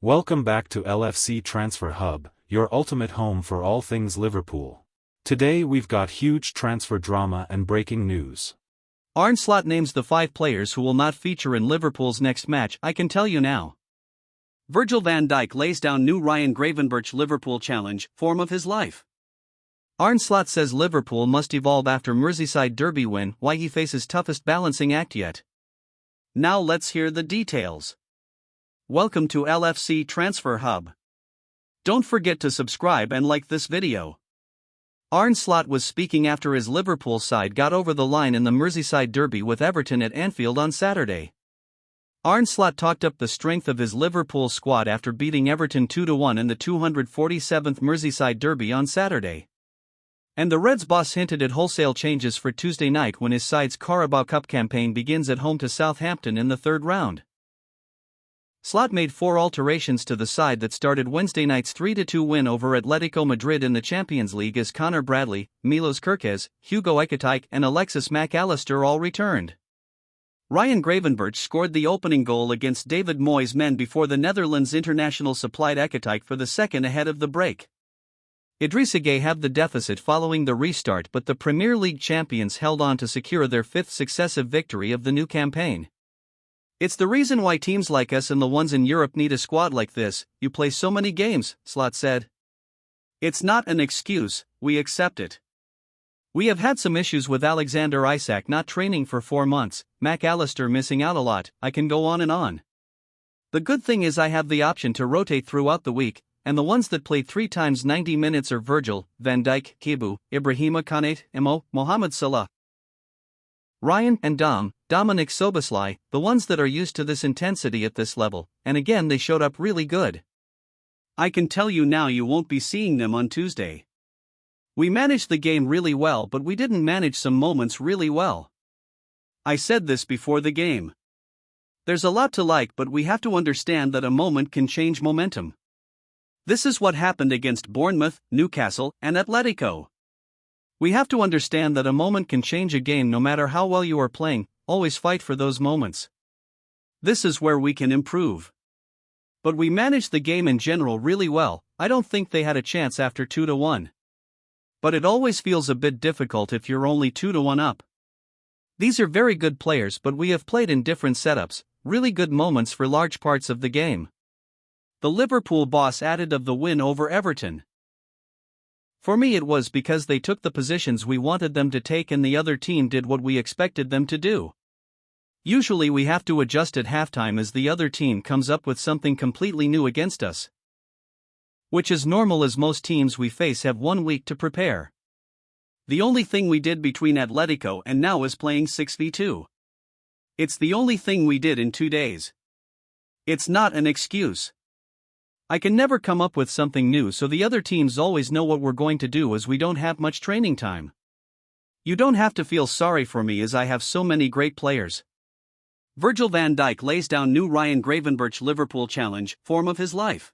Welcome back to LFC Transfer Hub, your ultimate home for all things Liverpool. Today we've got huge transfer drama and breaking news. Arne Slot names the 5 players who will not feature in Liverpool's next match. I can tell you now. Virgil van Dijk lays down new Ryan Gravenberch Liverpool challenge, form of his life. Arne Slot says Liverpool must evolve after Merseyside derby win, why he faces toughest balancing act yet. Now let's hear the details. Welcome to LFC Transfer Hub. Don't forget to subscribe and like this video. Arne Slot was speaking after his Liverpool side got over the line in the Merseyside derby with Everton at Anfield on Saturday. Arne Slot talked up the strength of his Liverpool squad after beating Everton 2-1 in the 247th Merseyside derby on Saturday. And the Reds boss hinted at wholesale changes for Tuesday night when his side's Carabao Cup campaign begins at home to Southampton in the third round. Slot made 4 alterations to the side that started Wednesday night's 3-2 win over Atletico Madrid in the Champions League as Connor Bradley, Milos Kerkez, Hugo Ekitike and Alexis Mac Allister all returned. Ryan Gravenberch scored the opening goal against David Moyes' men before the Netherlands international supplied Ekitike for the second ahead of the break. Idrissa Gueye had the deficit following the restart, but the Premier League champions held on to secure their 5th successive victory of the new campaign. It's the reason why teams like us and the ones in Europe need a squad like this. You play so many games, Slot said. It's not an excuse, we accept it. We have had some issues with Alexander Isak not training for 4 months, Mac Allister missing out a lot, I can go on and on. The good thing is I have the option to rotate throughout the week, and the ones that play 3 times 90 minutes are Virgil, Van Dijk, Kibu, Ibrahima Konate, Mo, Mohamed Salah, Ryan and Dominic Szoboszlai, the ones that are used to this intensity at this level, and again they showed up really good. I can tell you now you won't be seeing them on Tuesday. We managed the game really well, but we didn't manage some moments really well. I said this before the game. There's a lot to like, but we have to understand that a moment can change momentum. This is what happened against Bournemouth, Newcastle, and Atletico. We have to understand that a moment can change a game no matter how well you are playing, always fight for those moments. This is where we can improve. But we managed the game in general really well. I don't think they had a chance after 2-1. But it always feels a bit difficult if you're only 2-1 up. These are very good players, but we have played in different setups, really good moments for large parts of the game. The Liverpool boss added of the win over Everton. For me it was because they took the positions we wanted them to take and the other team did what we expected them to do. Usually we have to adjust at halftime as the other team comes up with something completely new against us. Which is normal as most teams we face have 1 week to prepare. The only thing we did between Atletico and now is playing 6v2. It's the only thing we did in 2 days. It's not an excuse. I can never come up with something new, so the other teams always know what we're going to do as we don't have much training time. You don't have to feel sorry for me as I have so many great players. Virgil van Dijk lays down new Ryan Gravenberch Liverpool challenge, form of his life.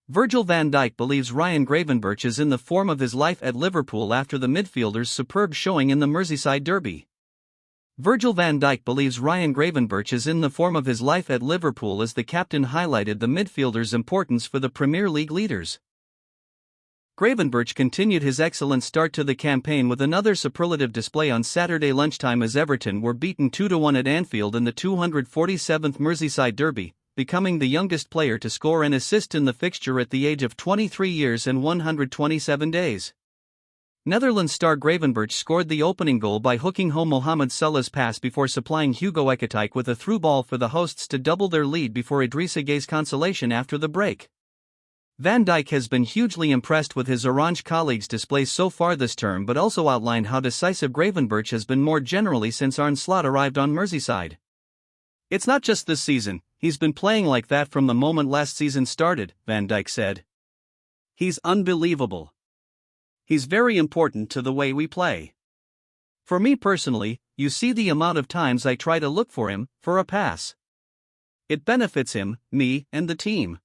Virgil van Dijk believes Ryan Gravenberch is in the form of his life at Liverpool after the midfielder's superb showing in the Merseyside derby. Virgil van Dijk believes Ryan Gravenberch is in the form of his life at Liverpool as the captain highlighted the midfielder's importance for the Premier League leaders. Gravenberch continued his excellent start to the campaign with another superlative display on Saturday lunchtime as Everton were beaten 2-1 at Anfield in the 247th Merseyside derby, becoming the youngest player to score and assist in the fixture at the age of 23 years and 127 days. Netherlands star Gravenberch scored the opening goal by hooking home Mohamed Salah's pass before supplying Hugo Ekitike with a through ball for the hosts to double their lead before Idrissa Gueye's consolation after the break. Van Dijk has been hugely impressed with his Orange colleagues' displays so far this term, but also outlined how decisive Gravenberch has been more generally since Arne Slot arrived on Merseyside. It's not just this season, he's been playing like that from the moment last season started, Van Dijk said. He's unbelievable. He's very important to the way we play. For me personally, you see the amount of times I try to look for him, for a pass. It benefits him, me, and the team.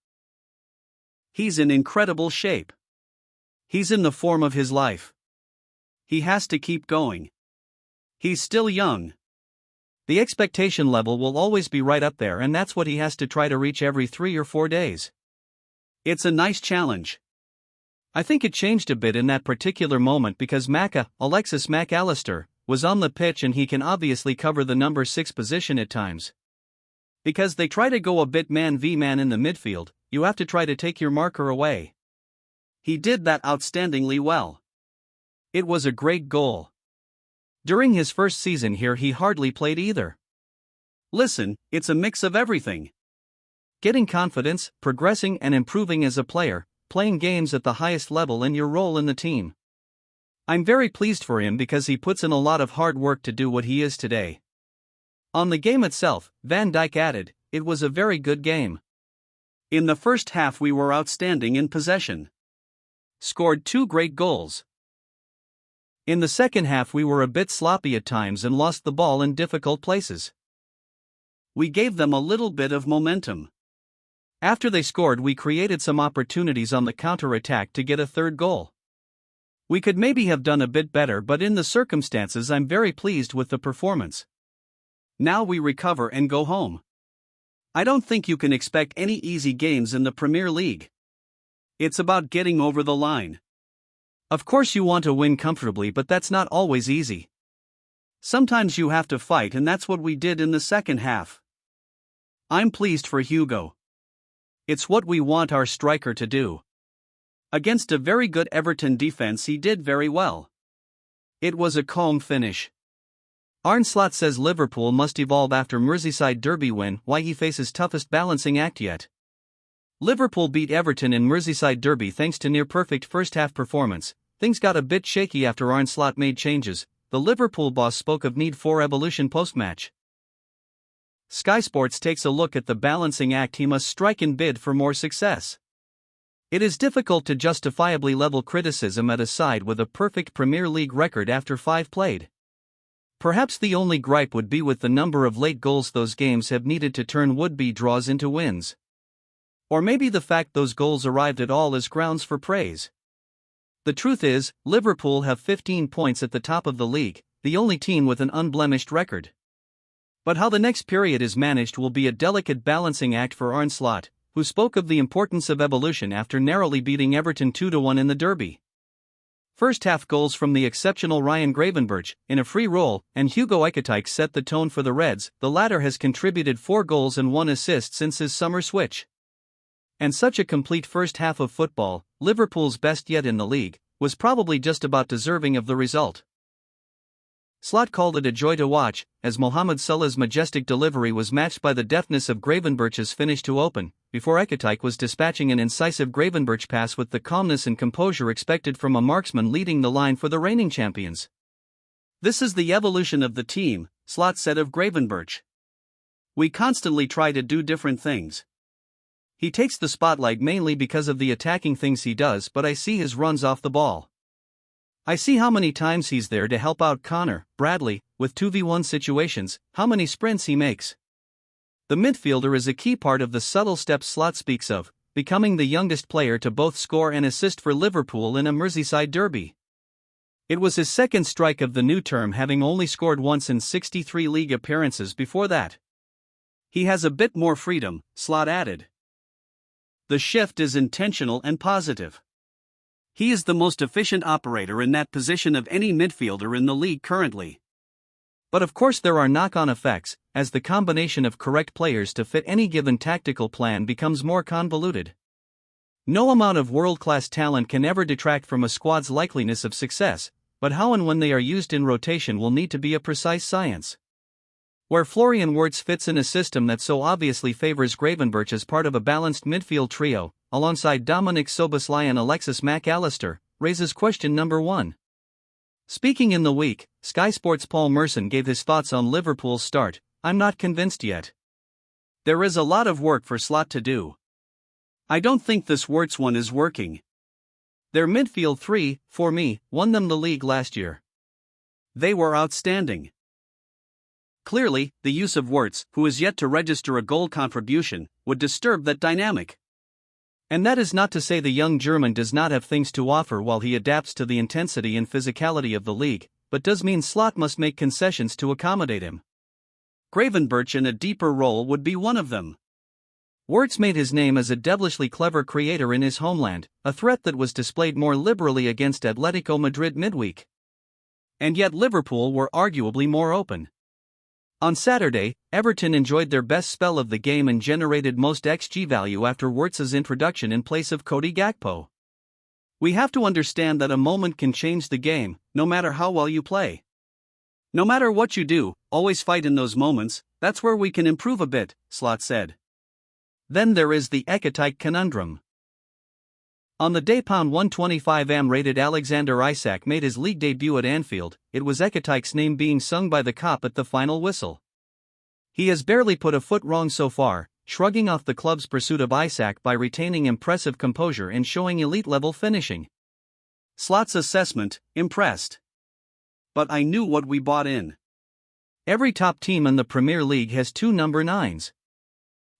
He's in incredible shape. He's in the form of his life. He has to keep going. He's still young. The expectation level will always be right up there, and that's what he has to try to reach every 3 or 4 days. It's a nice challenge. I think it changed a bit in that particular moment because Alexis Mac Allister, was on the pitch, and he can obviously cover the number 6 position at times. Because they try to go a bit man v man in the midfield, you have to try to take your marker away. He did that outstandingly well. It was a great goal. During his first season here he hardly played either. Listen, it's a mix of everything. Getting confidence, progressing and improving as a player, playing games at the highest level, and your role in the team. I'm very pleased for him because he puts in a lot of hard work to do what he is today. On the game itself, Van Dijk added, "It was a very good game. In the first half we were outstanding in possession. Scored 2 great goals. In the second half we were a bit sloppy at times and lost the ball in difficult places. We gave them a little bit of momentum. After they scored we created some opportunities on the counter-attack to get a 3rd goal. We could maybe have done a bit better, but in the circumstances I'm very pleased with the performance. Now we recover and go home. I don't think you can expect any easy games in the Premier League. It's about getting over the line. Of course you want to win comfortably, but that's not always easy. Sometimes you have to fight, and that's what we did in the second half. I'm pleased for Hugo. It's what we want our striker to do. Against a very good Everton defense he did very well. It was a calm finish. Arne Slot says Liverpool must evolve after Merseyside derby win, why he faces toughest balancing act yet. Liverpool beat Everton in Merseyside derby thanks to near-perfect first-half performance. Things got a bit shaky after Arne Slot made changes. The Liverpool boss spoke of need for evolution post-match. Sky Sports takes a look at the balancing act he must strike in bid for more success. It is difficult to justifiably level criticism at a side with a perfect Premier League record after 5 played. Perhaps the only gripe would be with the number of late goals those games have needed to turn would-be draws into wins. Or maybe the fact those goals arrived at all is grounds for praise. The truth is, Liverpool have 15 points at the top of the league, the only team with an unblemished record. But how the next period is managed will be a delicate balancing act for Arne Slot, who spoke of the importance of evolution after narrowly beating Everton 2-1 in the derby. First-half goals from the exceptional Ryan Gravenberch, in a free role, and Hugo Ekitike set the tone for the Reds. The latter has contributed 4 goals and 1 assist since his summer switch. And such a complete first half of football, Liverpool's best yet in the league, was probably just about deserving of the result. Slot called it a joy to watch, as Mohamed Salah's majestic delivery was matched by the deftness of Gravenberch's finish to open, before Ekitike was dispatching an incisive Gravenberch pass with the calmness and composure expected from a marksman leading the line for the reigning champions. "This is the evolution of the team," Slot said of Gravenberch. "We constantly try to do different things. He takes the spotlight mainly because of the attacking things he does, but I see his runs off the ball. I see how many times he's there to help out Connor, Bradley, with 2v1 situations, how many sprints he makes. The midfielder is a key part of the subtle steps Slot speaks of, becoming the youngest player to both score and assist for Liverpool in a Merseyside derby. It was his 2nd strike of the new term, having only scored once in 63 league appearances before that. He has a bit more freedom," Slot added. "The shift is intentional and positive. He is the most efficient operator in that position of any midfielder in the league currently. But of course there are knock-on effects, as the combination of correct players to fit any given tactical plan becomes more convoluted. No amount of world-class talent can ever detract from a squad's likeliness of success, but how and when they are used in rotation will need to be a precise science. Where Florian Wirtz fits in a system that so obviously favors Gravenberch as part of a balanced midfield trio, alongside Dominic Szoboszlai and Alexis Mac Allister, raises question number 1. Speaking in the week, Sky Sports' Paul Merson gave his thoughts on Liverpool's start. "I'm not convinced yet. There is a lot of work for Slot to do. I don't think this Wirtz one is working. Their midfield 3, for me, won them the league last year. They were outstanding. Clearly, the use of Wirtz, who is yet to register a goal contribution, would disturb that dynamic. And that is not to say the young German does not have things to offer while he adapts to the intensity and physicality of the league, but does mean Slot must make concessions to accommodate him. Gravenberch in a deeper role would be one of them. Wirtz made his name as a devilishly clever creator in his homeland, a threat that was displayed more liberally against Atletico Madrid midweek. And yet Liverpool were arguably more open. On Saturday, Everton enjoyed their best spell of the game and generated most XG value after Wirtz's introduction in place of Cody Gakpo. We have to understand that a moment can change the game, no matter how well you play. No matter what you do, always fight in those moments, that's where we can improve a bit, Slot said. Then there is the Ekatike conundrum. On the day £125 rated Alexander Isak made his league debut at Anfield, it was Ekatike's name being sung by the cop at the final whistle. He has barely put a foot wrong so far, shrugging off the club's pursuit of Isak by retaining impressive composure and showing elite-level finishing. Slot's assessment, impressed. But I knew what we bought in. Every top team in the Premier League has two number 9s.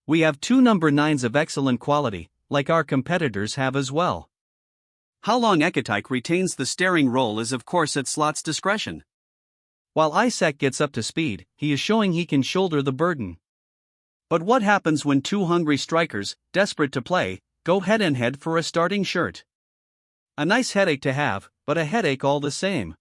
We have two number 9s of excellent quality, like our competitors have as well. How long Ekatike retains the starring role is of course at Slot's discretion. While Isak gets up to speed, he is showing he can shoulder the burden. But what happens when two hungry strikers, desperate to play, go head-on-head for a starting shirt? A nice headache to have, but a headache all the same.